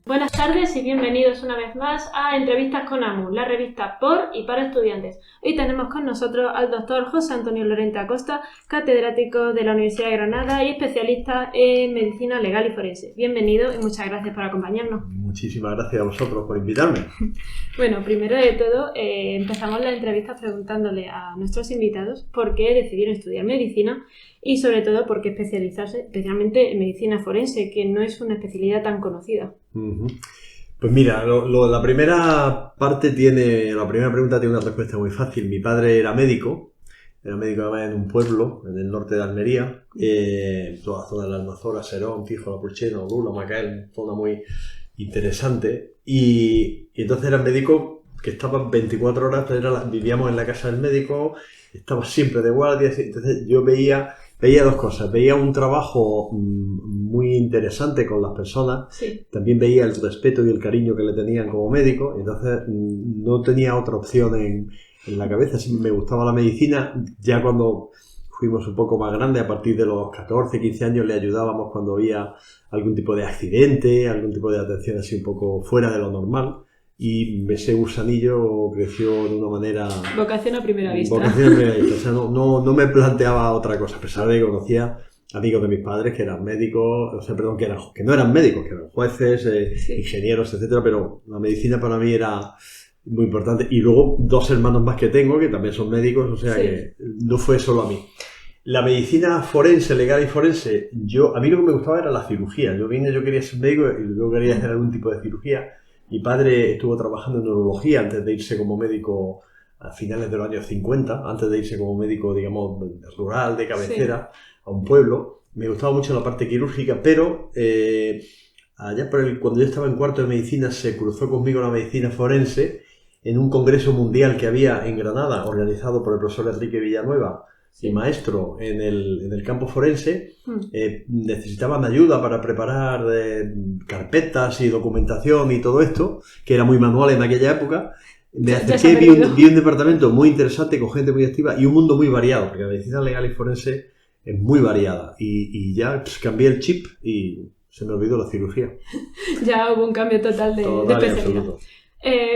Buenas tardes y bienvenidos una vez más a Entrevistas con AMU, la revista por y para estudiantes. Hoy tenemos con nosotros al doctor José Antonio Lorente Acosta, catedrático de la Universidad de Granada y especialista en medicina legal y forense. Bienvenido y muchas gracias por acompañarnos. Muchísimas gracias a vosotros por invitarme. Bueno, primero de todo, empezamos la entrevista preguntándole a nuestros invitados por qué decidieron estudiar medicina y sobre todo por qué especializarse especialmente en medicina forense, que no es una especialidad tan conocida. Pues mira, la primera pregunta tiene una respuesta muy fácil. Mi padre era médico además en un pueblo en el norte de Almería, en toda la zona de la Almazora, Serón, Tíjola, Purchena, Orula, Macael, zona muy interesante. Y entonces era médico que estaba 24 horas, vivíamos en la casa del médico, estaba siempre de guardia, entonces yo veía dos cosas. Veía un trabajo muy interesante con las personas, Sí. También veía el respeto y el cariño que le tenían como médico, entonces no tenía otra opción en la cabeza. Sí, me gustaba la medicina. Ya cuando fuimos un poco más grandes, a partir de los 14, 15 años, le ayudábamos cuando había algún tipo de accidente, algún tipo de atención así un poco fuera de lo normal. Y ese gusanillo creció de una manera... Vocación a primera vista. Vocación a primera vista. O sea, no me planteaba otra cosa, a pesar de que conocía amigos de mis padres que eran médicos, que no eran médicos, que eran jueces, ingenieros, etcétera, pero la medicina para mí era muy importante. Y luego 2 hermanos más que tengo, que también son médicos, o sea que no fue solo a mí. La medicina forense, legal y forense, a mí lo que me gustaba era la cirugía. Yo quería ser médico y luego quería hacer algún tipo de cirugía. Mi padre estuvo trabajando en neurología antes de irse como médico a finales de los años 50, antes de irse como médico, digamos, rural, de cabecera, a un pueblo. Me gustaba mucho la parte quirúrgica, pero cuando yo estaba en cuarto de medicina se cruzó conmigo la medicina forense en un congreso mundial que había en Granada, organizado por el profesor Enrique Villanueva, y maestro en el campo forense. Necesitaban ayuda para preparar carpetas y documentación y todo esto, que era muy manual en aquella época. Me acerqué, vi un departamento muy interesante con gente muy activa y un mundo muy variado, porque la medicina legal y forense es muy variada. Y ya cambié el chip y se me olvidó la cirugía. Ya hubo un cambio total de especialidad.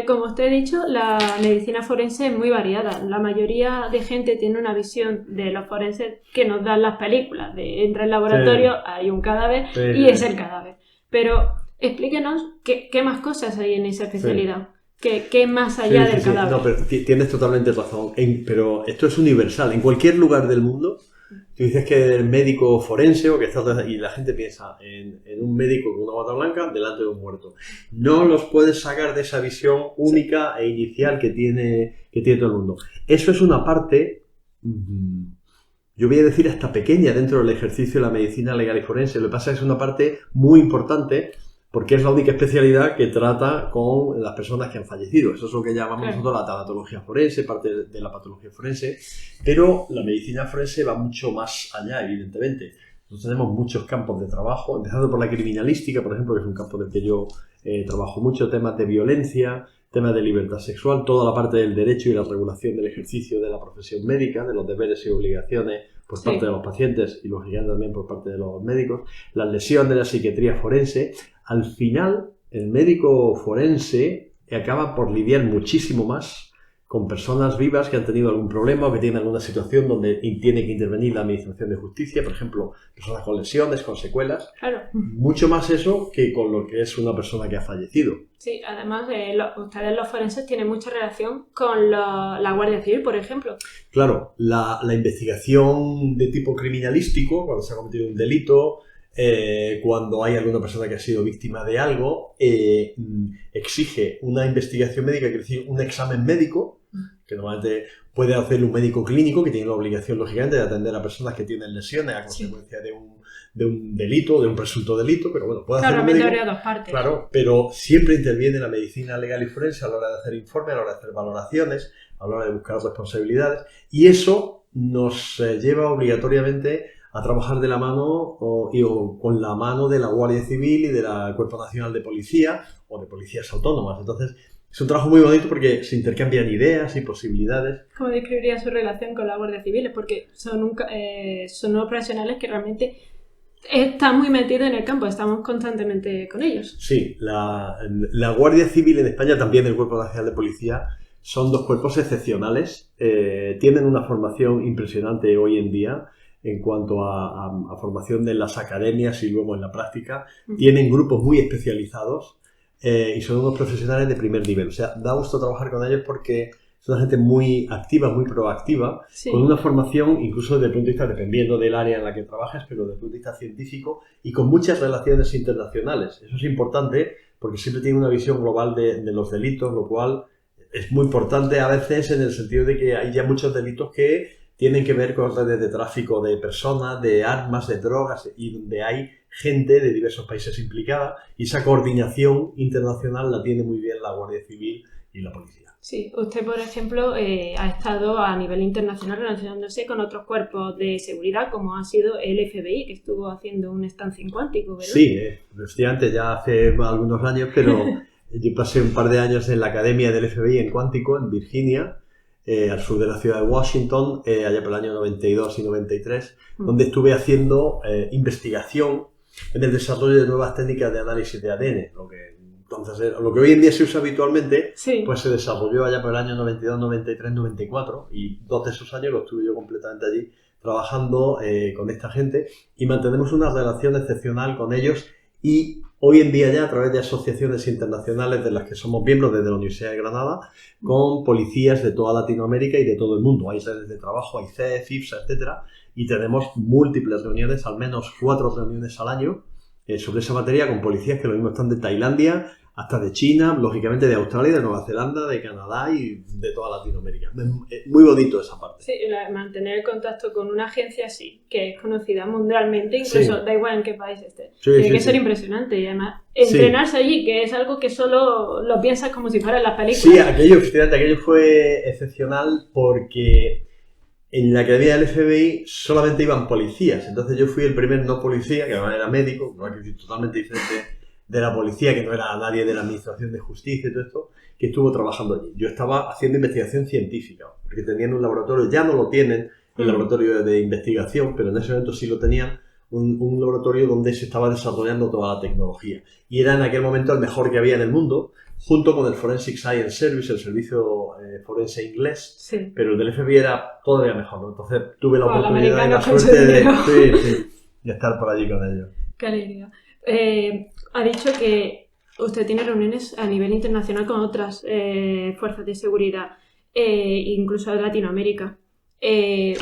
Como usted ha dicho, la medicina forense es muy variada. La mayoría de gente tiene una visión de los forenses que nos dan las películas. Entra al laboratorio, hay un cadáver y es el cadáver. Pero explíquenos qué más cosas hay en esa especialidad. ¿Qué más allá del cadáver? No, pero tienes totalmente razón. Pero esto es universal. En cualquier lugar del mundo, tú dices que eres médico forense y la gente piensa en un médico con una bata blanca delante de un muerto. No los puedes sacar de esa visión única e inicial que tiene todo el mundo. Eso es una parte, yo voy a decir hasta pequeña dentro del ejercicio de la medicina legal y forense. Lo que pasa es que es una parte muy importante porque es la única especialidad que trata con las personas que han fallecido. Eso es lo que llamamos nosotros la tanatología forense, parte de la patología forense. Pero la medicina forense va mucho más allá, evidentemente. Nosotros tenemos muchos campos de trabajo, empezando por la criminalística, por ejemplo, que es un campo del que yo trabajo mucho, temas de violencia, temas de libertad sexual, toda la parte del derecho y la regulación del ejercicio de la profesión médica, de los deberes y obligaciones por parte de los pacientes y lógicamente también por parte de los médicos, las lesiones de la psiquiatría forense. Al final, el médico forense acaba por lidiar muchísimo más con personas vivas que han tenido algún problema o que tienen alguna situación donde tiene que intervenir la administración de justicia, por ejemplo, personas con lesiones, con secuelas. Claro. Mucho más eso que con lo que es una persona que ha fallecido. Sí, además, ustedes los forenses tienen mucha relación con la Guardia Civil, por ejemplo. Claro, la investigación de tipo criminalístico, cuando se ha cometido un delito, cuando hay alguna persona que ha sido víctima de algo, exige una investigación médica, es decir, un examen médico, que normalmente puede hacer un médico clínico que tiene la obligación, lógicamente, de atender a personas que tienen lesiones a consecuencia de un delito, de un presunto delito, pero bueno, puede hacer un médico. Habría dos partes. Claro, pero siempre interviene la medicina legal y forense a la hora de hacer informes, a la hora de hacer valoraciones, a la hora de buscar responsabilidades, y eso nos lleva obligatoriamente a trabajar de la mano o con la mano de la Guardia Civil y del Cuerpo Nacional de Policía o de policías autónomas. Entonces, es un trabajo muy bonito porque se intercambian ideas y posibilidades. ¿Cómo describiría su relación con la Guardia Civil? Porque son unos profesionales que realmente está muy metido en el campo, estamos constantemente con ellos. Sí, la Guardia Civil en España, también el Cuerpo Nacional de Policía, son dos cuerpos excepcionales. Tienen una formación impresionante hoy en día en cuanto a formación de las academias y luego en la práctica. Tienen grupos muy especializados y son unos profesionales de primer nivel. O sea, da gusto trabajar con ellos porque es una gente muy activa, muy proactiva, sí, con una formación, incluso desde el punto de vista, dependiendo del área en la que trabajes, pero desde el punto de vista científico y con muchas relaciones internacionales. Eso es importante porque siempre tiene una visión global de los delitos, lo cual es muy importante a veces en el sentido de que hay ya muchos delitos que tienen que ver con redes de tráfico de personas, de armas, de drogas, y donde hay gente de diversos países implicada, y esa coordinación internacional la tiene muy bien la Guardia Civil y la policía. Sí, usted, por ejemplo, ha estado a nivel internacional relacionándose con otros cuerpos de seguridad, como ha sido el FBI, que estuvo haciendo un estancia en cuántico, ¿verdad? Sí, lo estoy antes, ya hace algunos años, pero yo pasé un par de años en la academia del FBI en Cuántico, en Virginia, al sur de la ciudad de Washington, allá por el año 92 y 93, donde estuve haciendo investigación en el desarrollo de nuevas técnicas de análisis de ADN, entonces, lo que hoy en día se usa habitualmente, sí, pues se desarrolló allá por el año 92, 93, 94, y 2 de esos años los estuve yo completamente allí trabajando con esta gente, y mantenemos una relación excepcional con ellos, y hoy en día ya a través de asociaciones internacionales de las que somos miembros desde la Universidad de Granada, con policías de toda Latinoamérica y de todo el mundo. Hay redes de trabajo, hay CEF, IFSA, etcétera, y tenemos múltiples reuniones, al menos 4 reuniones al año, sobre esa materia con policías que lo mismo están de Tailandia, hasta de China, lógicamente de Australia, de Nueva Zelanda, de Canadá y de toda Latinoamérica. Muy bonito esa parte. Sí, mantener el contacto con una agencia así, que es conocida mundialmente, incluso sí, da igual en qué país esté. Sí, tiene que ser impresionante, y además entrenarse allí, que es algo que solo lo piensas como si fuera en las películas. Sí, aquello fue excepcional porque en la academia del FBI solamente iban policías. Entonces yo fui el primer no policía, que además era médico, totalmente diferente de la policía, que no era nadie de la Administración de Justicia y todo esto, que estuvo trabajando allí. Yo estaba haciendo investigación científica, porque tenían un laboratorio, ya no lo tienen, el laboratorio de investigación, pero en ese momento sí lo tenían, un laboratorio donde se estaba desarrollando toda la tecnología. Y era en aquel momento el mejor que había en el mundo, junto con el Forensic Science Service, el servicio forense inglés, sí, pero el del FBI era todavía mejor, ¿no? Entonces tuve la oportunidad y la suerte de estar por allí con ellos. Qué alegría. Ha dicho que usted tiene reuniones a nivel internacional con otras fuerzas de seguridad, incluso de Latinoamérica.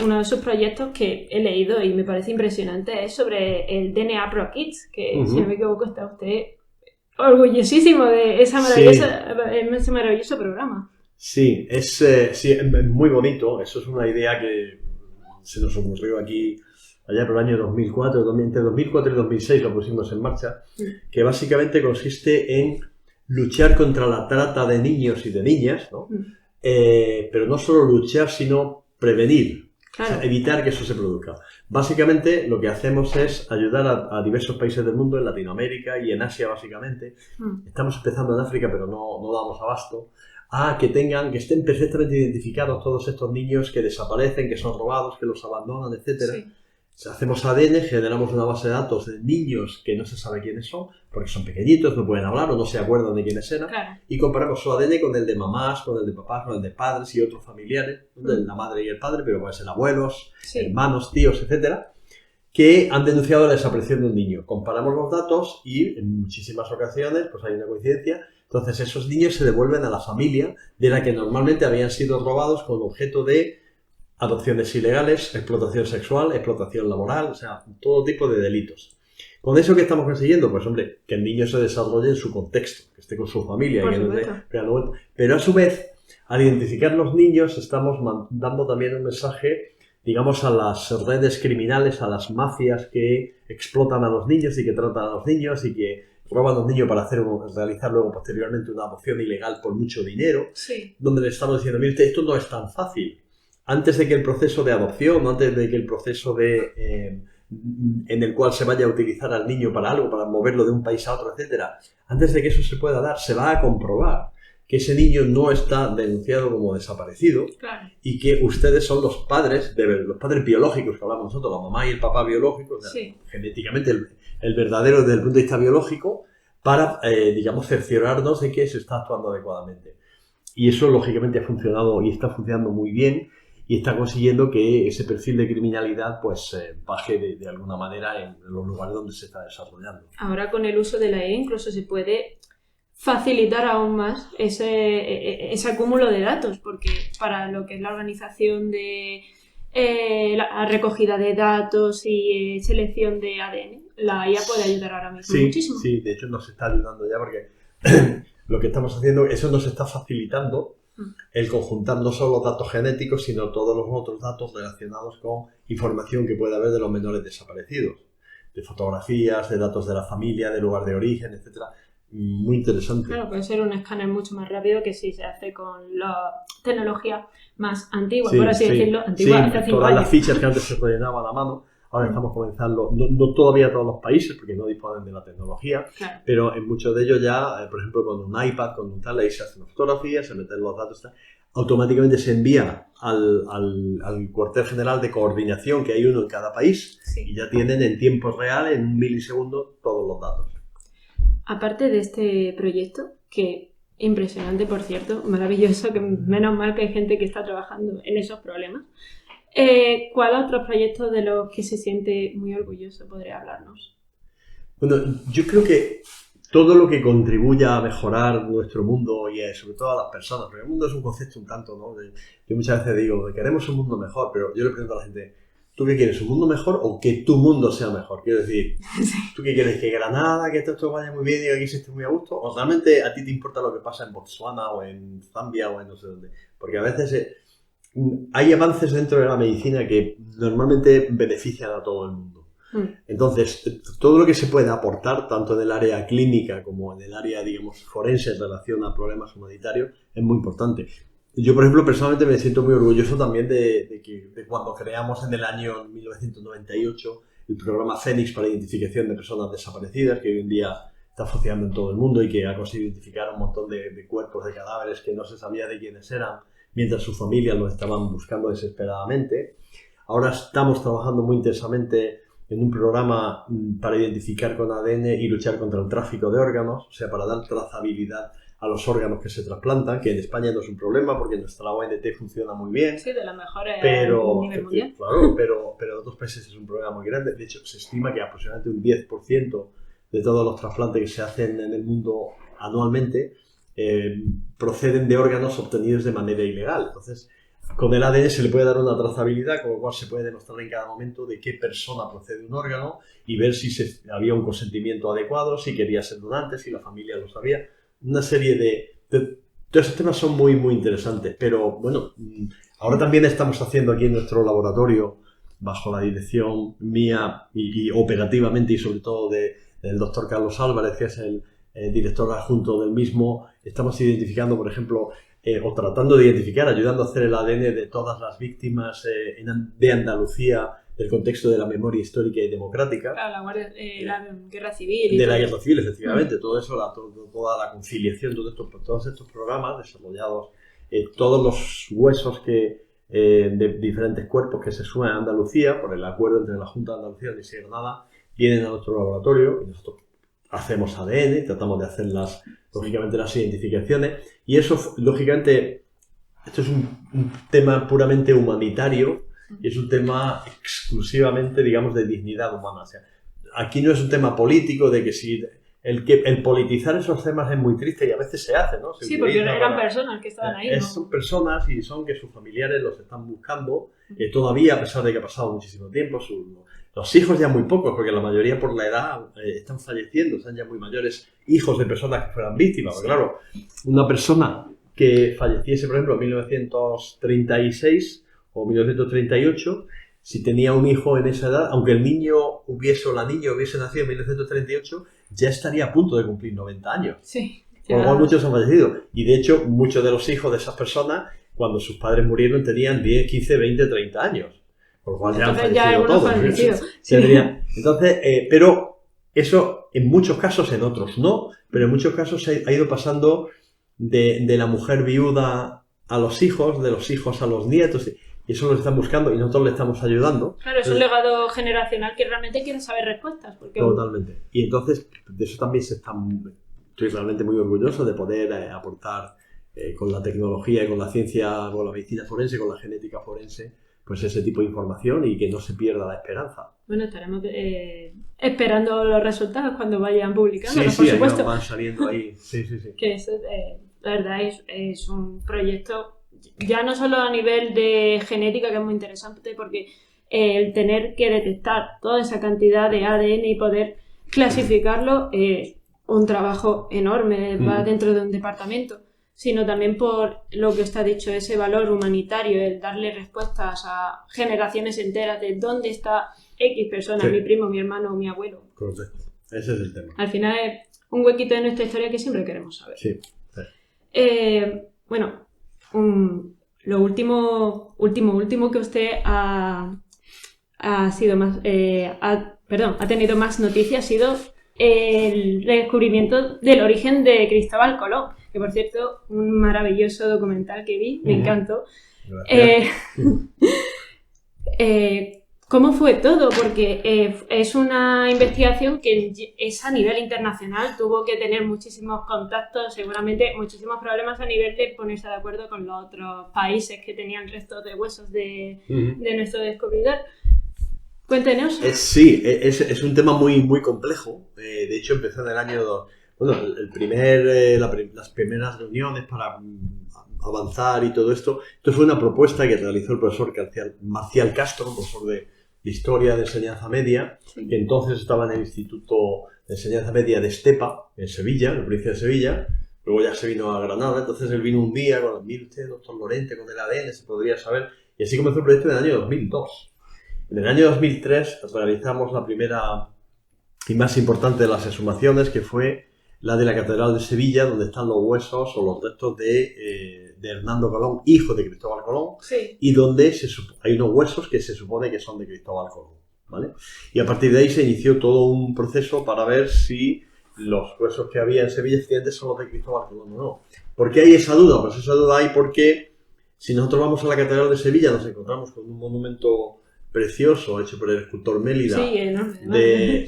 Uno de sus proyectos que he leído y me parece impresionante es sobre el DNA Pro Kids, que si no me equivoco está usted orgullosísimo de ese maravilloso programa. Sí, es muy bonito. Eso es una idea que se nos ocurrió aquí allá por el año 2004, entre 2004 y 2006 lo pusimos en marcha, que básicamente consiste en luchar contra la trata de niños y de niñas, ¿no? Pero no solo luchar, sino prevenir, claro, o sea, evitar que eso se produzca. Básicamente lo que hacemos es ayudar a diversos países del mundo, en Latinoamérica y en Asia básicamente. Estamos empezando en África, pero no damos abasto, a que estén perfectamente identificados todos estos niños que desaparecen, que son robados, que los abandonan, etcétera. Sí. Hacemos ADN, generamos una base de datos de niños que no se sabe quiénes son, porque son pequeñitos, no pueden hablar o no se acuerdan de quiénes eran, claro, y comparamos su ADN con el de mamás, con el de papás, con el de padres y otros familiares, de la madre y el padre, pero pueden ser abuelos, sí, hermanos, tíos, etcétera, que han denunciado la desaparición de un niño. Comparamos los datos y en muchísimas ocasiones pues hay una coincidencia. Entonces esos niños se devuelven a la familia de la que normalmente habían sido robados con objeto de adopciones ilegales, explotación sexual, explotación laboral, o sea, todo tipo de delitos. ¿Con eso qué estamos consiguiendo? Pues hombre, que el niño se desarrolle en su contexto, que esté con su familia, y que no esté pegando vueltas. Pero a su vez, al identificar los niños, estamos dando también un mensaje, digamos, a las redes criminales, a las mafias que explotan a los niños y que tratan a los niños y que roban a los niños para realizar luego posteriormente una adopción ilegal por mucho dinero, sí, donde le estamos diciendo, mire, esto no es tan fácil. Antes de que el proceso de adopción, antes de que el proceso en el cual se vaya a utilizar al niño para algo, para moverlo de un país a otro, etcétera, antes de que eso se pueda dar, se va a comprobar que ese niño no está denunciado como desaparecido, claro, y que ustedes son los padres biológicos que hablamos nosotros, la mamá y el papá biológicos, o sea, sí. genéticamente el verdadero desde el punto de vista biológico, para, digamos, cerciorarnos de que se está actuando adecuadamente. Y eso, lógicamente, ha funcionado y está funcionando muy bien, y está consiguiendo que ese perfil de criminalidad pues baje de alguna manera en los lugares donde se está desarrollando. Ahora con el uso de la IA incluso se puede facilitar aún más ese acúmulo de datos, porque para lo que es la organización de la recogida de datos y selección de ADN, la IA puede ayudar ahora mismo muchísimo. Sí, de hecho nos está ayudando ya porque lo que estamos haciendo, eso nos está facilitando el conjuntar no solo datos genéticos, sino todos los otros datos relacionados con información que puede haber de los menores desaparecidos, de fotografías, de datos de la familia, de lugar de origen, etcétera. Muy interesante. Claro, puede ser un escáner mucho más rápido que si se hace con la tecnología más antigua, por así decirlo, antigua hace 5 años. Todas las fichas que antes se rellenaban a mano, ahora estamos comenzando, no todavía todos los países, porque no disponen de la tecnología, claro, pero en muchos de ellos ya, por ejemplo, con un iPad, con un tal, ahí se hace una fotografía, se meten los datos, automáticamente se envía al cuartel general de coordinación, que hay uno en cada país, y ya tienen en tiempo real, en un milisegundo, todos los datos. Aparte de este proyecto, que impresionante, por cierto, maravilloso, que menos mal que hay gente que está trabajando en esos problemas, ¿cuál otro proyecto de los que se siente muy orgulloso podría hablarnos? Bueno, yo creo que todo lo que contribuya a mejorar nuestro mundo y sobre todo a las personas, porque el mundo es un concepto un tanto, ¿no? Yo muchas veces digo que queremos un mundo mejor, pero yo le pregunto a la gente, ¿tú qué quieres? ¿Un mundo mejor o que tu mundo sea mejor? Quiero decir, ¿tú qué quieres? ¿Que Granada, que esto vaya muy bien y que aquí se esté muy a gusto? ¿O realmente a ti te importa lo que pasa en Botswana o en Zambia o en no sé dónde? Porque a veces hay avances dentro de la medicina que normalmente benefician a todo el mundo. Entonces, todo lo que se puede aportar, tanto en el área clínica como en el área, digamos, forense en relación a problemas humanitarios, es muy importante. Yo, por ejemplo, personalmente me siento muy orgulloso también de cuando creamos en el año 1998 el programa Fénix para identificación de personas desaparecidas, que hoy en día está funcionando en todo el mundo y que ha conseguido identificar un montón de cuerpos, de cadáveres que no se sabía de quiénes eran, mientras sus familias los estaban buscando desesperadamente. Ahora estamos trabajando muy intensamente en un programa para identificar con ADN y luchar contra el tráfico de órganos, o sea, para dar trazabilidad a los órganos que se trasplantan, que en España no es un problema porque nuestra ONT funciona muy bien. Sí, de las mejores a nivel mundial. Claro, pero en otros países es un problema muy grande. De hecho, se estima que aproximadamente un 10% de todos los trasplantes que se hacen en el mundo anualmente proceden de órganos obtenidos de manera ilegal. Entonces, con el ADN se le puede dar una trazabilidad, con lo cual se puede demostrar en cada momento de qué persona procede un órgano y ver si había un consentimiento adecuado, si quería ser donante, si la familia lo sabía. Una serie de todos esos temas son muy, muy interesantes, pero bueno, ahora también estamos haciendo aquí en nuestro laboratorio, bajo la dirección mía y operativamente y sobre todo del doctor Carlos Álvarez, que es el director adjunto del mismo, estamos identificando, por ejemplo, o tratando de identificar, ayudando a hacer el ADN de todas las víctimas de Andalucía, del contexto de la memoria histórica y democrática. Claro, la guerra civil. De la guerra civil, efectivamente. Todo eso, toda la conciliación, todos estos programas desarrollados, todos los huesos de diferentes cuerpos que se suman a Andalucía, por el acuerdo entre la Junta de Andalucía y Sierra Granada, vienen a nuestro laboratorio y nosotros hacemos ADN, tratamos de hacer lógicamente las identificaciones, y eso, lógicamente, esto es un tema puramente humanitario, y es un tema exclusivamente, digamos, de dignidad humana. O sea, aquí no es un tema político de que si el politizar esos temas es muy triste y a veces se hace, ¿no? Sí, porque eran personas que estaban ahí, ¿no? Son personas y son que sus familiares los están buscando todavía, a pesar de que ha pasado muchísimo tiempo. Los hijos ya muy pocos, porque la mayoría por la edad están falleciendo, están ya muy mayores, hijos de personas que fueran víctimas. Porque claro, una persona que falleciese, por ejemplo, en 1936 o 1938, si tenía un hijo en esa edad, aunque el niño o la niña hubiese nacido en 1938, ya estaría a punto de cumplir 90 años. Sí. Por lo cual muchos han fallecido. Y de hecho, muchos de los hijos de esas personas, cuando sus padres murieron, tenían 10, 15, 20, 30 años. Por lo cual ya han fallecido todos. Sí. Entonces, pero eso en muchos casos, en otros no, pero en muchos casos ha ido pasando de la mujer viuda a los hijos, de los hijos a los nietos, y eso lo están buscando y nosotros le estamos ayudando. Claro, es un legado generacional que realmente quiere saber respuestas. Porque... Totalmente. Y entonces, de eso también estoy realmente muy orgulloso de poder aportar con la tecnología y con la ciencia, con la medicina forense, con la genética forense, pues ese tipo de información y que no se pierda la esperanza. Bueno, estaremos esperando los resultados cuando vayan publicándolos, sí, por supuesto. Van saliendo ahí. Sí. Que eso, la verdad, es un proyecto ya no solo a nivel de genética, que es muy interesante, porque el tener que detectar toda esa cantidad de ADN y poder clasificarlo es un trabajo enorme, va dentro de un departamento, sino también por lo que está dicho, ese valor humanitario, el darle respuestas a generaciones enteras de dónde está X persona, mi primo, mi hermano o mi abuelo. Correcto, ese es el tema. Al final es un huequito de nuestra historia que siempre queremos saber. Sí. Bueno, lo último que usted ha sido más, ha tenido más noticias ha sido el descubrimiento del origen de Cristóbal Colón, que por cierto, un maravilloso documental que vi, me encantó. ¿Cómo fue todo? Porque es una investigación que es a nivel internacional, tuvo que tener muchísimos contactos, seguramente muchísimos problemas a nivel de ponerse de acuerdo con los otros países que tenían restos de huesos de nuestro descubridor. Cuéntenos. Sí, es un tema muy, muy complejo. De hecho, empezó en el año... Bueno, las primeras reuniones para avanzar y todo esto. Esto fue una propuesta que realizó el profesor Marcial Castro, profesor de Historia de Enseñanza Media, que entonces estaba en el Instituto de Enseñanza Media de Estepa, en Sevilla, en la provincia de Sevilla. Luego ya se vino a Granada, entonces él vino un día con mire usted, doctor Lorente, con el ADN, se podría saber. Y así comenzó el proyecto en el año 2002. En el año 2003 realizamos la primera y más importante de las exhumaciones, que fue la de la Catedral de Sevilla, donde están los huesos o los restos de Hernando Colón, hijo de Cristóbal Colón, y donde hay unos huesos que se supone que son de Cristóbal Colón, ¿vale? Y a partir de ahí se inició todo un proceso para ver si los huesos que había en Sevilla efectivamente son los de Cristóbal Colón o no. ¿Por qué hay esa duda? Pues esa duda hay porque si nosotros vamos a la Catedral de Sevilla nos encontramos con un monumento precioso hecho por el escultor Mélida, que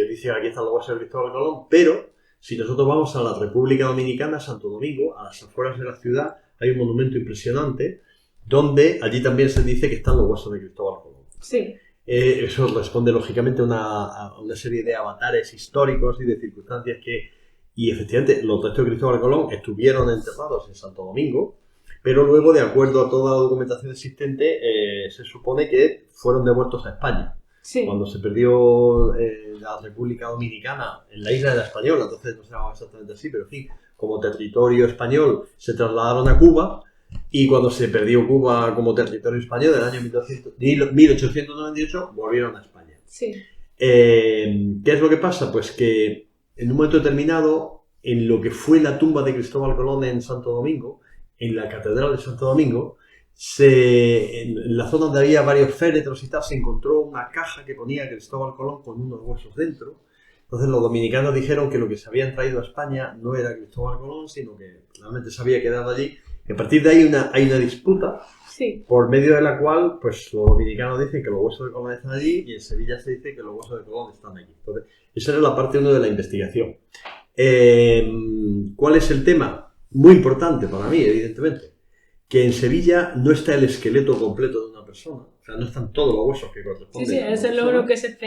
dice que aquí están los huesos de Cristóbal Colón, pero si nosotros vamos a la República Dominicana, Santo Domingo, a las afueras de la ciudad, hay un monumento impresionante donde allí también se dice que están los huesos de Cristóbal Colón. Sí. Eso responde lógicamente a una serie de avatares históricos y de circunstancias y efectivamente los restos de Cristóbal Colón estuvieron enterrados en Santo Domingo, pero luego, de acuerdo a toda la documentación existente, se supone que fueron devueltos a España. Sí. Cuando se perdió la República Dominicana en la isla de la Española, entonces no se llamaba exactamente así, pero en fin, como territorio español se trasladaron a Cuba, y cuando se perdió Cuba como territorio español en el año 1898 volvieron a España. Sí. ¿Qué es lo que pasa? Pues que en un momento determinado, en lo que fue la tumba de Cristóbal Colón en Santo Domingo, en la Catedral de Santo Domingo, en la zona donde había varios féretros y tal, se encontró una caja que ponía Cristóbal Colón con unos huesos dentro. Entonces los dominicanos dijeron que lo que se habían traído a España no era Cristóbal Colón, sino que realmente se había quedado allí. Y a partir de ahí hay una disputa, por medio de la cual pues los dominicanos dicen que los huesos de Colón están allí y en Sevilla se dice que los huesos de Colón están allí. Entonces, esa era la parte 1 de la investigación. ¿Cuál es el tema? Muy importante para mí, evidentemente, que en Sevilla no está el esqueleto completo de una persona, o sea, no están todos los huesos que corresponden. Sí, eso es lo único que se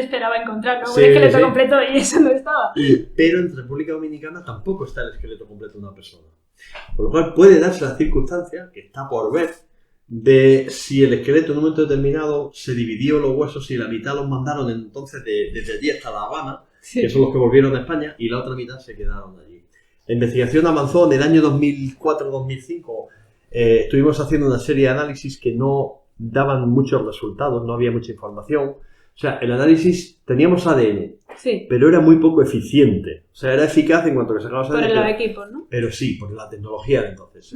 esperaba encontrar, ¿no? Un esqueleto completo y eso no estaba. Pero en República Dominicana tampoco está el esqueleto completo de una persona. Por lo cual puede darse la circunstancia, que está por ver, de si el esqueleto en un momento determinado se dividió los huesos y la mitad los mandaron entonces desde allí hasta La Habana, que son los que volvieron a España, y la otra mitad se quedaron allí. La investigación avanzó en el año 2004-2005. Estuvimos haciendo una serie de análisis que no daban muchos resultados, no había mucha información. O sea, el análisis, teníamos ADN, pero era muy poco eficiente. O sea, era eficaz en cuanto que sacabas ADN. Por los equipos, ¿no? Pero sí, por la tecnología de entonces.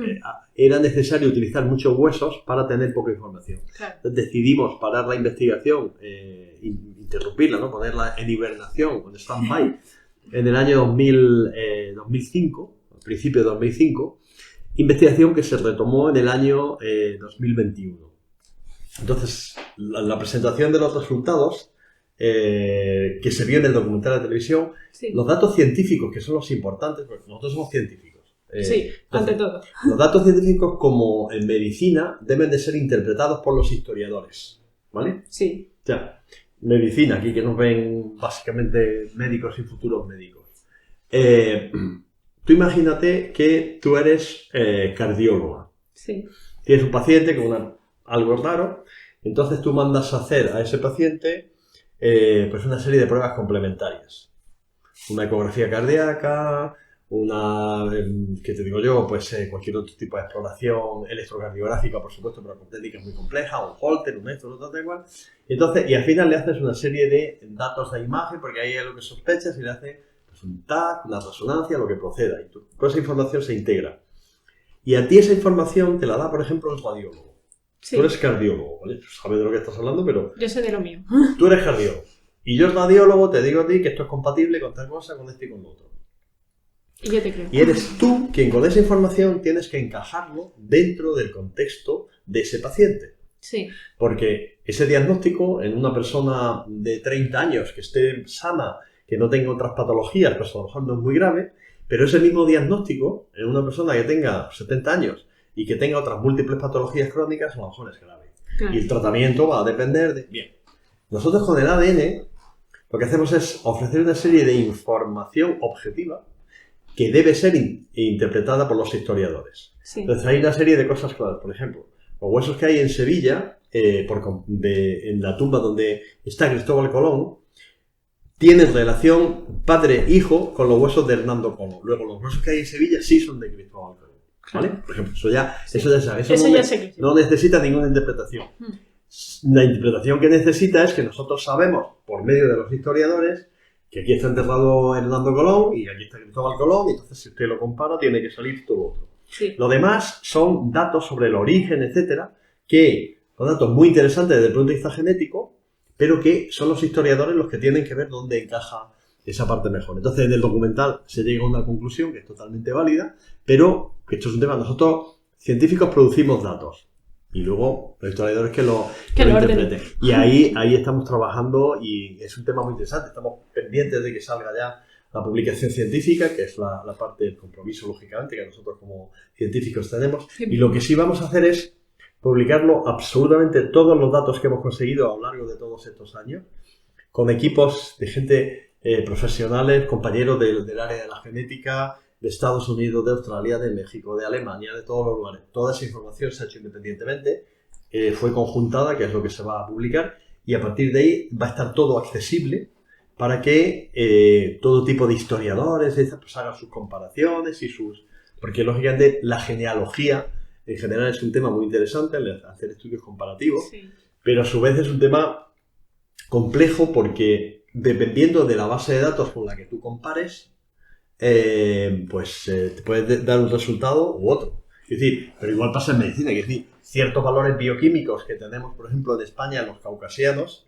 Era necesario utilizar muchos huesos para tener poca información. Claro. Entonces decidimos parar la investigación, interrumpirla, ¿no? Ponerla en hibernación, en stand-by. En el año 2005, principios de 2005, investigación que se retomó en el año 2021. Entonces, la presentación de los resultados que se vio en el documental de televisión, sí. Los datos científicos, que son los importantes, porque nosotros somos científicos. Sí, ante todo. Los datos científicos, como en medicina, deben de ser interpretados por los historiadores, ¿vale? Sí. O sea, medicina, aquí que nos ven básicamente médicos y futuros médicos. Tú imagínate que tú eres cardióloga. Sí. Tienes un paciente con algo raro, entonces tú mandas a hacer a ese paciente pues una serie de pruebas complementarias. Una ecografía cardíaca, ¿qué te digo yo? Pues cualquier otro tipo de exploración electrocardiográfica, por supuesto, pero con técnicas muy complejas, un Holter, un esto, otro, da igual. Entonces, y al final le haces una serie de datos de imagen, porque ahí es lo que sospechas, y le haces pues, un TAC, una resonancia, lo que proceda. Y toda esa información se integra. Y a ti esa información te la da, por ejemplo, el radiólogo. Sí. Tú eres cardiólogo, ¿vale? Sabes de lo que estás hablando, pero... Yo sé de lo mío. Tú eres cardiólogo. Y yo, radiólogo, te digo a ti que esto es compatible con tal cosa, con esto y con lo otro. Y yo te creo. Y eres tú quien con esa información tienes que encajarlo dentro del contexto de ese paciente. Sí. Porque ese diagnóstico en una persona de 30 años que esté sana, que no tenga otras patologías, pues a lo mejor no es muy grave, pero ese mismo diagnóstico en una persona que tenga 70 años y que tenga otras múltiples patologías crónicas, a lo mejor es grave. Claro. Y el tratamiento va a depender de... Bien, nosotros con el ADN lo que hacemos es ofrecer una serie de información objetiva que debe ser interpretada por los historiadores. Sí. Entonces hay una serie de cosas claras. Por ejemplo, los huesos que hay en Sevilla, en la tumba donde está Cristóbal Colón, tienen relación padre-hijo con los huesos de Hernando Colón. Luego, los huesos que hay en Sevilla sí son de Cristóbal Colón. ¿Vale? Por ejemplo, eso ya sabes. Eso no necesita ninguna interpretación. La interpretación que necesita es que nosotros sabemos, por medio de los historiadores, que aquí está enterrado Hernando Colón y aquí está Cristóbal Colón, y entonces si usted lo compara tiene que salir todo lo otro. Sí. Lo demás son datos sobre el origen, etcétera, que son datos muy interesantes desde el punto de vista genético, pero que son los historiadores los que tienen que ver dónde encaja esa parte mejor. Entonces en el documental se llega a una conclusión que es totalmente válida, pero que esto es un tema, nosotros científicos producimos datos. Y luego los historiadores que lo interpreten. Y ahí estamos trabajando y es un tema muy interesante. Estamos pendientes de que salga ya la publicación científica, que es la parte del compromiso, lógicamente, que nosotros como científicos tenemos. Y lo que sí vamos a hacer es publicarlo absolutamente todos los datos que hemos conseguido a lo largo de todos estos años, con equipos de gente profesionales, compañeros del área de la genética, de Estados Unidos, de Australia, de México, de Alemania, de todos los lugares. Toda esa información se ha hecho independientemente, fue conjuntada, que es lo que se va a publicar, y a partir de ahí va a estar todo accesible para que todo tipo de historiadores pues, hagan sus comparaciones porque lógicamente la genealogía en general es un tema muy interesante, hacer estudios comparativos, sí. Pero a su vez es un tema complejo porque dependiendo de la base de datos con la que tú compares, te puede dar un resultado u otro. Es decir, pero igual pasa en medicina, es decir, ciertos valores bioquímicos que tenemos, por ejemplo, en España, los caucasianos,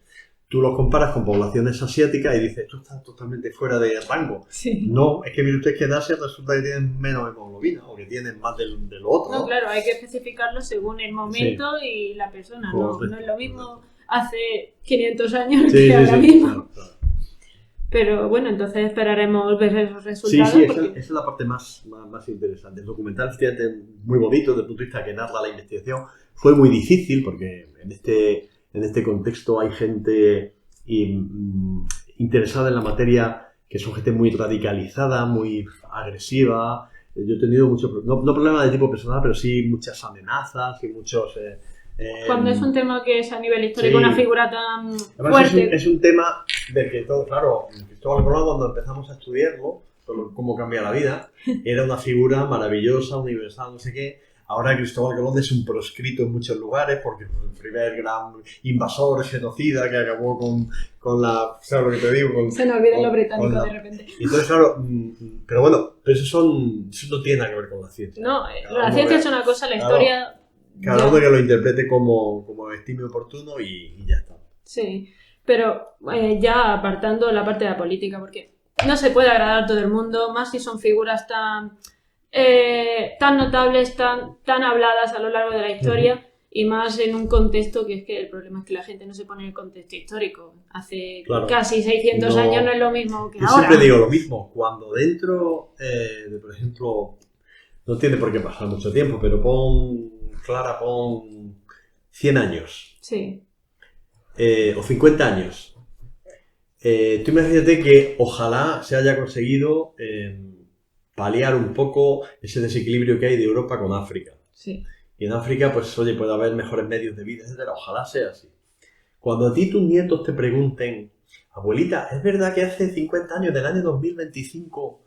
tú los comparas con poblaciones asiáticas y dices, esto está totalmente fuera de rango. Sí. No, es que mire usted que en Asia resulta que tienen menos hemoglobina o que tienen más de lo otro. No, claro, hay que especificarlo según el momento y la persona. No es lo mismo hace 500 años que ahora mismo. Claro. Pero bueno, entonces esperaremos ver esos resultados. Sí, esa es la parte más interesante. El documental es muy bonito desde el punto de vista que narra la investigación. Fue muy difícil porque en este contexto hay gente interesada en la materia que son gente muy radicalizada, muy agresiva. Yo he tenido muchos, no problemas de tipo personal, pero sí muchas amenazas y muchos... Cuando es un tema que es a nivel histórico, sí. Una figura tan fuerte. Es un tema del que todo, claro, Cristóbal Colón, cuando empezamos a estudiarlo, cómo cambia la vida, era una figura maravillosa, universal, no sé qué. Ahora Cristóbal Colón es un proscrito en muchos lugares porque fue el primer gran invasor, genocida, que acabó con la... ¿Sabes lo que te digo? Se nos olvida lo británico de repente. Entonces, claro, pero bueno, pero eso no tiene nada que ver con la ciencia. No, la ciencia es una cosa, la historia... Cada uno que lo interprete como estime oportuno y ya está. Sí, pero ya apartando la parte de la política, porque no se puede agradar a todo el mundo, más si son figuras tan tan notables, tan habladas a lo largo de la historia, y más en un contexto que es que el problema es que la gente no se pone en el contexto histórico. Hace casi 600 años no es lo mismo que yo ahora. Yo siempre digo lo mismo, cuando dentro de, por ejemplo, no tiene por qué pasar mucho tiempo, pero pon 100 años. Sí. O 50 años. Tú imagínate que ojalá se haya conseguido paliar un poco ese desequilibrio que hay de Europa con África. Sí. Y en África, pues oye, puede haber mejores medios de vida, etcétera. Ojalá sea así. Cuando a ti tus nietos te pregunten, abuelita, ¿es verdad que hace 50 años, del año 2025,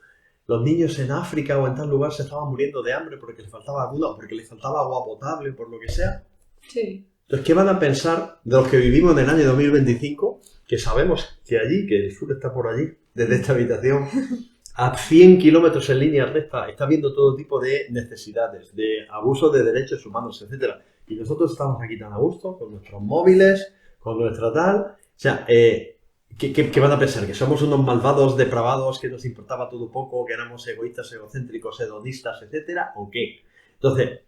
los niños en África o en tal lugar se estaban muriendo de hambre porque les faltaba vacuna, porque les faltaba agua potable, por lo que sea? Sí. Entonces, ¿qué van a pensar de los que vivimos en el año 2025? Que sabemos que allí, que el sur está por allí, desde esta habitación, a 100 kilómetros en línea recta, está viendo todo tipo de necesidades, de abuso de derechos humanos, etcétera. Y nosotros estamos aquí tan a gusto, con nuestros móviles, con nuestra tal. O sea, ¿qué van a pensar? ¿Que somos unos malvados, depravados, que nos importaba todo poco, que éramos egoístas, egocéntricos, hedonistas, etcétera? ¿O qué? Entonces,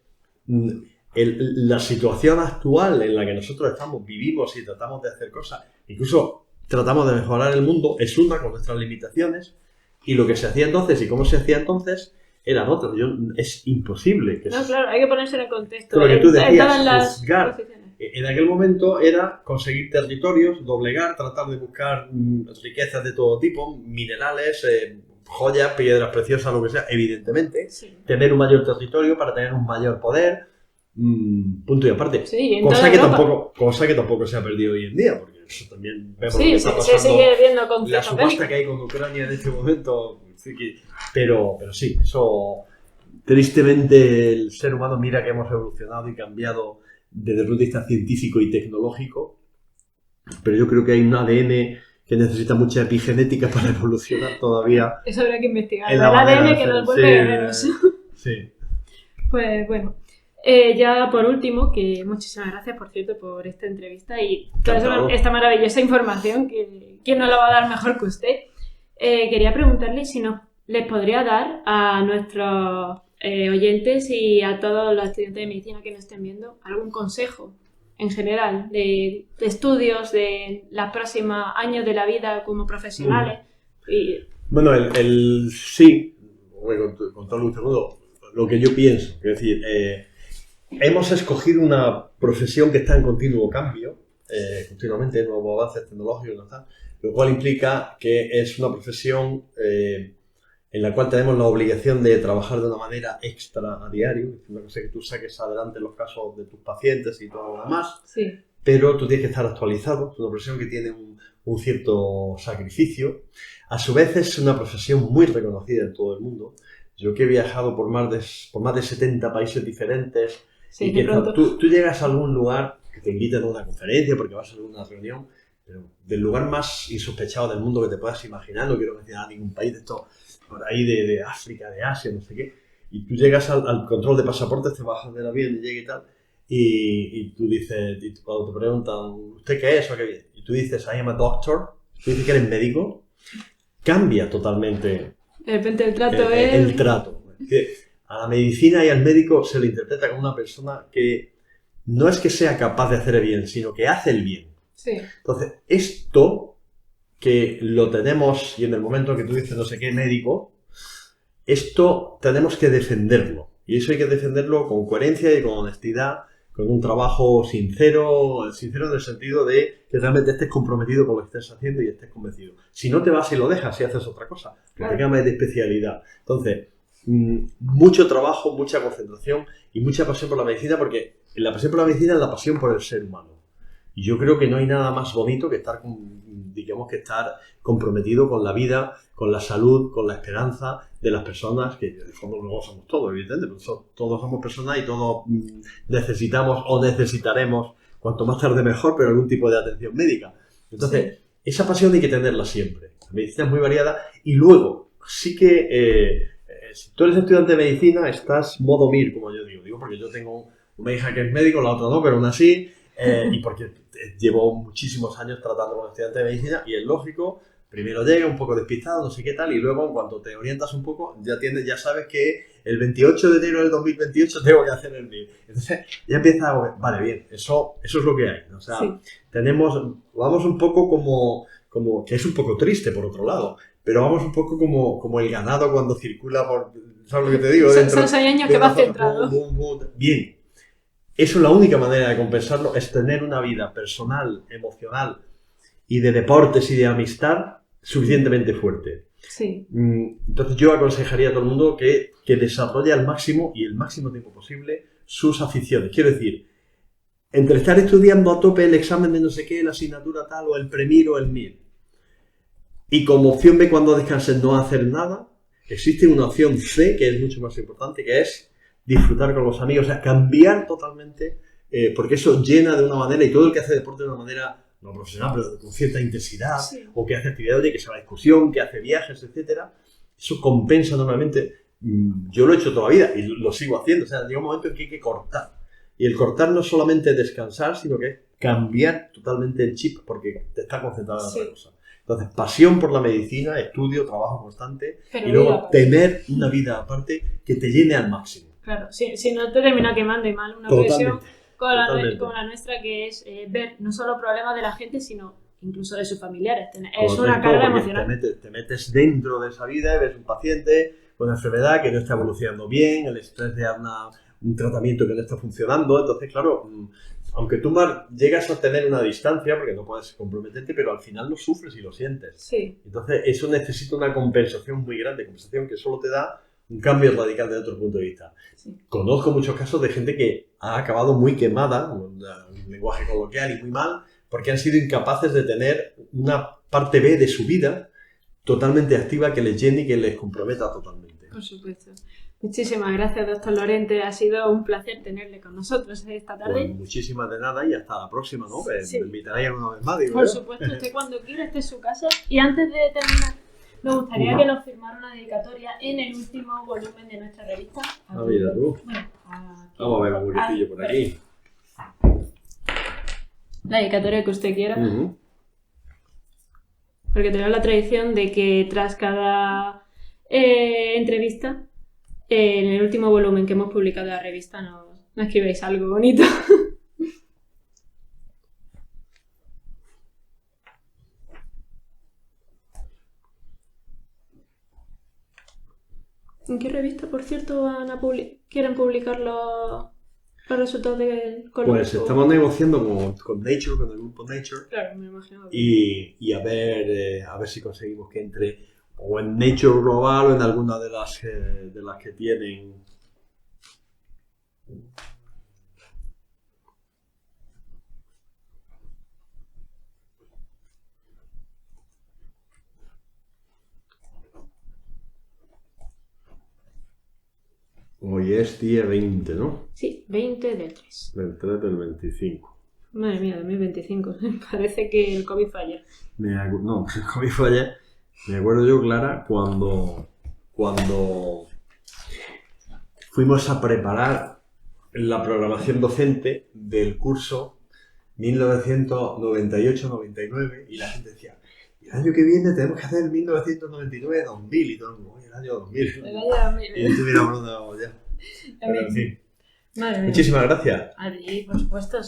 la situación actual en la que nosotros vivimos y tratamos de hacer cosas, incluso tratamos de mejorar el mundo, es una con nuestras limitaciones, y lo que se hacía entonces y cómo se hacía entonces eran otros. Es imposible. Claro, hay que ponerse en el contexto. Lo que tú decías, las juzgar. En aquel momento era conseguir territorios, doblegar, tratar de buscar riquezas de todo tipo, minerales, joyas, piedras preciosas, lo que sea, evidentemente. Sí. Tener un mayor territorio para tener un mayor poder. Punto y aparte. Sí, cosa que tampoco se ha perdido hoy en día, porque eso también vemos lo que está se pasando, sigue viendo con la subasta que hay con Ucrania en este momento. Pero sí, eso tristemente el ser humano, mira que hemos evolucionado y cambiado desde el punto de vista científico y tecnológico, pero yo creo que hay un ADN que necesita mucha epigenética para evolucionar todavía. Eso habrá que investigar. El ADN que nos vuelve guerreros. Sí. Pues bueno. Ya por último, que muchísimas gracias, por cierto, por esta entrevista y toda esta maravillosa información que ¿quién nos la va a dar mejor que usted? Quería preguntarle si les podría dar a nuestros oyentes y a todos los estudiantes de medicina que nos estén viendo algún consejo en general de estudios, de los próximos años de la vida como profesionales. Bueno, sí, voy a contarle un segundo lo que yo pienso, es decir, hemos escogido una profesión que está en continuo cambio, continuamente nuevos avances tecnológicos, lo cual implica que es una profesión en la cual tenemos la obligación de trabajar de una manera extra a diario, es una cosa que tú saques adelante los casos de tus pacientes y todo lo demás, sí. Pero tú tienes que estar actualizado, es una profesión que tiene un cierto sacrificio, a su vez es una profesión muy reconocida en todo el mundo. Yo que he viajado por más de 70 países diferentes, sí, y que tú llegas a algún lugar que te invitan a una conferencia porque vas a alguna reunión, pero del lugar más insospechado del mundo que te puedas imaginar, no quiero mencionar ningún país de esto, por ahí de África, de Asia, no sé qué, y tú llegas al control de pasaportes, te bajas del avión y llega y tal, y tú dices, y cuando te preguntan, ¿usted qué es o qué viene? Y tú dices, I am a doctor, tú dices que eres médico, cambia totalmente. De repente el trato el trato. Que a la medicina y al médico se le interpreta como una persona que no es que sea capaz de hacer el bien, sino que hace el bien. Sí. Entonces, esto que lo tenemos, y en el momento que tú dices no sé qué médico, esto tenemos que defenderlo. Y eso hay que defenderlo con coherencia y con honestidad, con un trabajo sincero en el sentido de que realmente estés comprometido con lo que estés haciendo y estés convencido. Si no te vas y lo dejas y haces otra cosa, porque te cambias de especialidad. Entonces, mucho trabajo, mucha concentración y mucha pasión por la medicina, porque la pasión por la medicina es la pasión por el ser humano. Y yo creo que no hay nada más bonito que estar comprometido con la vida, con la salud, con la esperanza de las personas, que en el fondo luego somos todos, evidentemente, pero todos somos personas y todos necesitamos o necesitaremos, cuanto más tarde mejor, pero algún tipo de atención médica. Entonces, esa pasión hay que tenerla siempre. La medicina es muy variada y luego, sí que si tú eres estudiante de medicina, estás modo MIR, como yo digo porque yo tengo una hija que es médico, la otra no, pero aún así, y porque llevo muchísimos años tratando con estudiantes de medicina y es lógico. Primero llega un poco despistado, no sé qué tal, y luego en cuanto te orientas un poco, ya sabes que el 28 de enero del 2028 tengo que hacer el MIR. Entonces ya empieza, vale, bien, eso es lo que hay. O sea, vamos un poco como, que es un poco triste por otro lado, pero vamos un poco como el ganado cuando circula por, ¿sabes lo que te digo? Son años que va centrado. Bien. Eso, la única manera de compensarlo es tener una vida personal, emocional y de deportes y de amistad suficientemente fuerte. Sí. Entonces yo aconsejaría a todo el mundo que desarrolle al máximo y el máximo tiempo posible sus aficiones. Quiero decir, entre estar estudiando a tope el examen de no sé qué, la asignatura tal, o el PREMIR o el MIR, y como opción B cuando descanses no hacer nada, existe una opción C que es mucho más importante, que es disfrutar con los amigos, o sea, cambiar totalmente, porque eso llena de una manera, y todo el que hace deporte de una manera no profesional, pero con cierta intensidad, o que hace actividades, que se va a la excursión, que hace viajes, etcétera, eso compensa normalmente. Yo lo he hecho toda la vida y lo sigo haciendo, o sea, llega un momento en que hay que cortar. Y el cortar no es solamente descansar, sino que es cambiar totalmente el chip, porque te está concentrado en otra cosa. Entonces, pasión por la medicina, estudio, trabajo constante, y luego tener una vida aparte que te llene al máximo. Claro, si no te termina quemando y mal una profesión como la nuestra, que es ver no solo problemas de la gente, sino incluso de sus familiares. Es una carga emocional. Te metes dentro de esa vida, ves un paciente con una enfermedad que no está evolucionando bien, el estrés de un tratamiento que no está funcionando. Entonces, claro, aunque tú llegas a tener una distancia, porque no puedes comprometerte, pero al final lo sufres y lo sientes. Sí. Entonces, eso necesita una compensación muy grande, compensación que solo te da un cambio radical desde otro punto de vista. Sí. Conozco muchos casos de gente que ha acabado muy quemada, un lenguaje coloquial y muy mal, porque han sido incapaces de tener una parte B de su vida totalmente activa que les llene y que les comprometa totalmente. Por supuesto. Muchísimas gracias, doctor Lorente. Ha sido un placer tenerle con nosotros esta tarde. Pues muchísimas de nada y hasta la próxima, ¿no? Sí. Me invitaréis alguna vez más, digo. Por supuesto, usted cuando quiera, este es su casa. Y antes de terminar, me gustaría que nos firmara una dedicatoria en el último volumen de nuestra revista. Mira tú. Bueno, vamos a ver un muletillo por aquí. La dedicatoria que usted quiera. Porque tenemos la tradición de que tras cada entrevista, en el último volumen que hemos publicado de la revista, nos escribáis algo bonito. ¿En qué revista, por cierto, quieren publicar los resultados del coloquio? Pues estamos negociando con Nature, con el grupo Nature. Claro, me imagino. Y a ver si conseguimos que entre o en Nature Global o en alguna de las que tienen. Hoy es día 20, ¿no? Sí, 20 del 3. Del 3 del 25. Madre mía, 2025. Parece que el COVID fue ayer. No, el COVID fue ayer. Me acuerdo yo, Clara, cuando fuimos a preparar la programación docente del curso 1998-99 y la gente decía, el año que viene tenemos que hacer el 1999-2000 y todo el mundo, el año 2000. El año 2000. Y estuviéramos ya. Pero en fin. Madre mía. Muchísimas gracias. A ti, por supuesto.